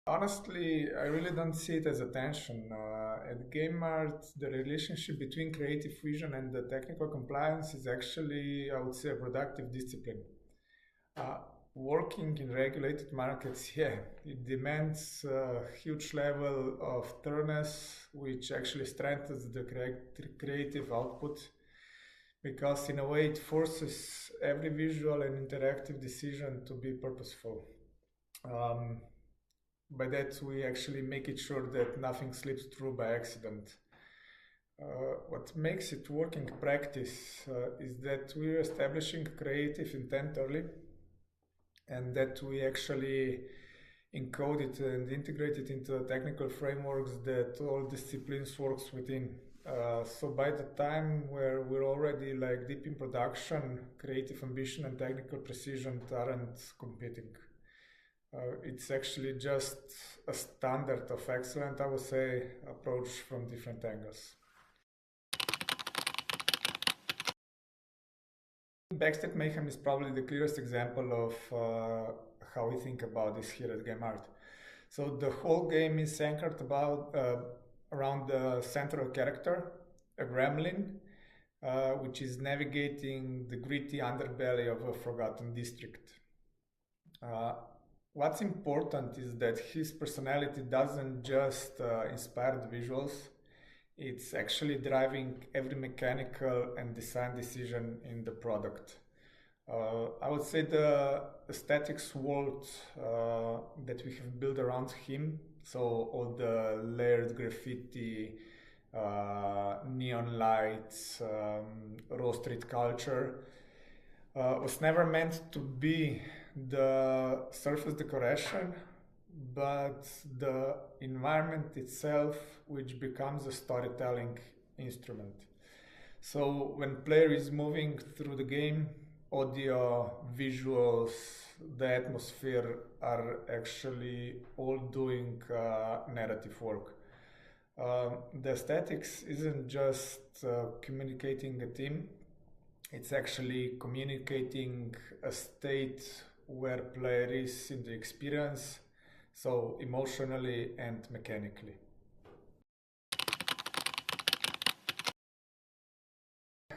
Honestly, I really don't see it as a tension. At GameArt, the relationship between creative vision and the technical compliance is actually, I would say, a productive discipline. Uh, Working in regulated markets, yeah, it demands a huge level of thoroughness, which actually strengthens the creative output because, in a way, it forces every visual and interactive decision to be purposeful. Um, by that, we actually make it sure that nothing slips through by accident. What makes it work in practice is that we're establishing creative intent early and that we actually encode it and integrate it into technical frameworks that all disciplines works within. So by the time where we're already like deep in production, creative ambition and technical precision aren't competing. It's actually just a standard of excellent, I would say, approach from different angles. Backstep Mayhem is probably the clearest example of how we think about this here at GameArt. So the whole game is anchored around the central character, a gremlin, which is navigating the gritty underbelly of a forgotten district. Uh, what's important is that his personality doesn't just inspire the visuals, it's actually driving every mechanical and design decision in the product. I would say the aesthetics world that we have built around him, so all the layered graffiti, neon lights, raw street culture, was never meant to be the surface decoration, but the environment itself, which becomes a storytelling instrument. So when player is moving through the game, audio, visuals, the atmosphere are actually all doing narrative work. The aesthetics isn't just communicating a theme, it's actually communicating a state where player is in the experience, so emotionally and mechanically.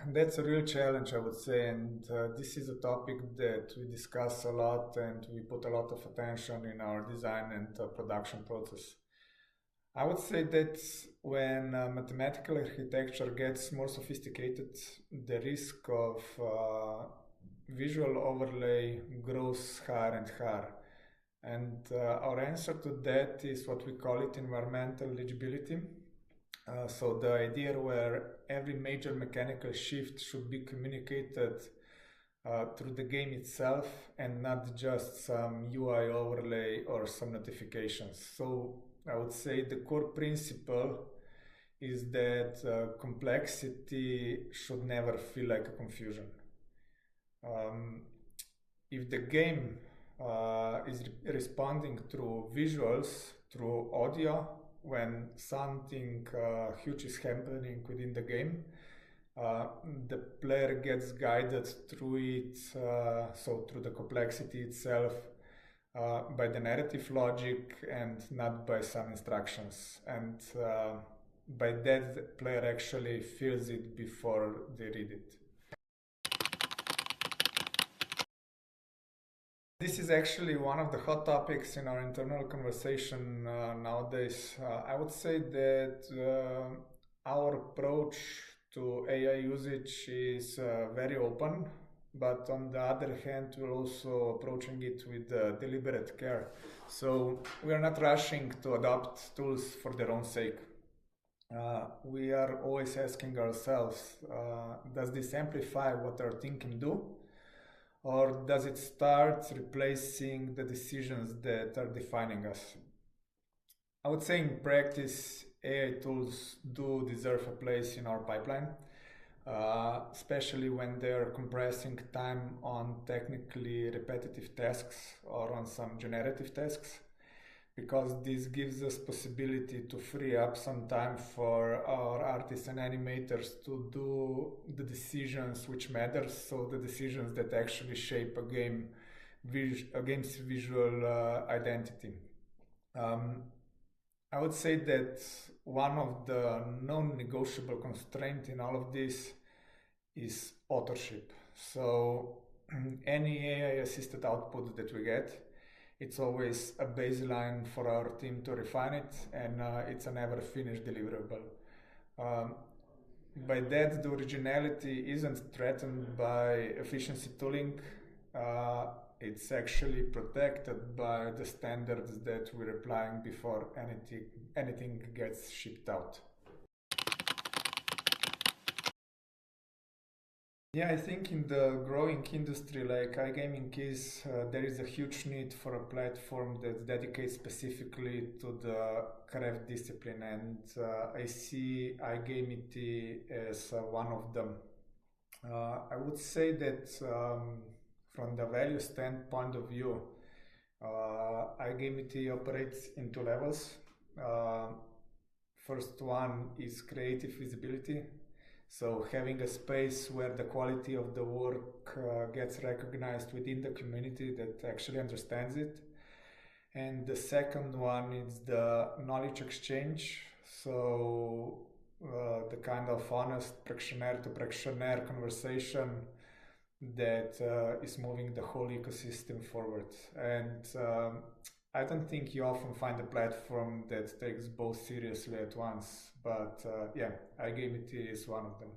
That's a real challenge, I would say, and this is a topic that we discuss a lot and we put a lot of attention in our design and production process. I would say that when mathematical architecture gets more sophisticated, the risk of visual overlay grows higher and higher. And our answer to that is what we call it environmental legibility. So the idea where every major mechanical shift should be communicated through the game itself and not just some UI overlay or some notifications. So I would say the core principle is that complexity should never feel like a confusion. Um, if the game is responding through visuals, through audio, when something huge is happening within the game, the player gets guided through it, so through the complexity itself, by the narrative logic and not by some instructions. And by that, the player actually feels it before they read it. This is actually one of the hot topics in our internal conversation nowadays. I would say that our approach to AI usage is very open, but on the other hand, we're also approaching it with deliberate care. So we are not rushing to adopt tools for their own sake. We are always asking ourselves, does this amplify what our team can do? Or does it start replacing the decisions that are defining us? I would say in practice, AI tools do deserve a place in our pipeline, especially when they're compressing time on technically repetitive tasks or on some generative tasks, because this gives us possibility to free up some time for our artists and animators to do the decisions which matter, so the decisions that actually shape a game's visual identity. Um, I would say that one of the non-negotiable constraints in all of this is authorship. So any AI assisted output that we get, it's always a baseline for our team to refine it, and it's a never finished deliverable. Um, by that, the originality isn't threatened by efficiency tooling. Uh, it's actually protected by the standards that we're applying before anything gets shipped out. Yeah, I think in the growing industry like iGaming is, there is a huge need for a platform that dedicates specifically to the craft discipline, and I see iGamity as one of them. I would say that from the value standpoint of view, iGamity operates in two levels. Uh, First one is creative visibility. So having a space where the quality of the work gets recognized within the community that actually understands it. And the second one is the knowledge exchange. So the kind of honest practitioner to practitioner conversation that is moving the whole ecosystem forward. And I don't think you often find a platform that takes both seriously at once, but yeah, iGamity is one of them.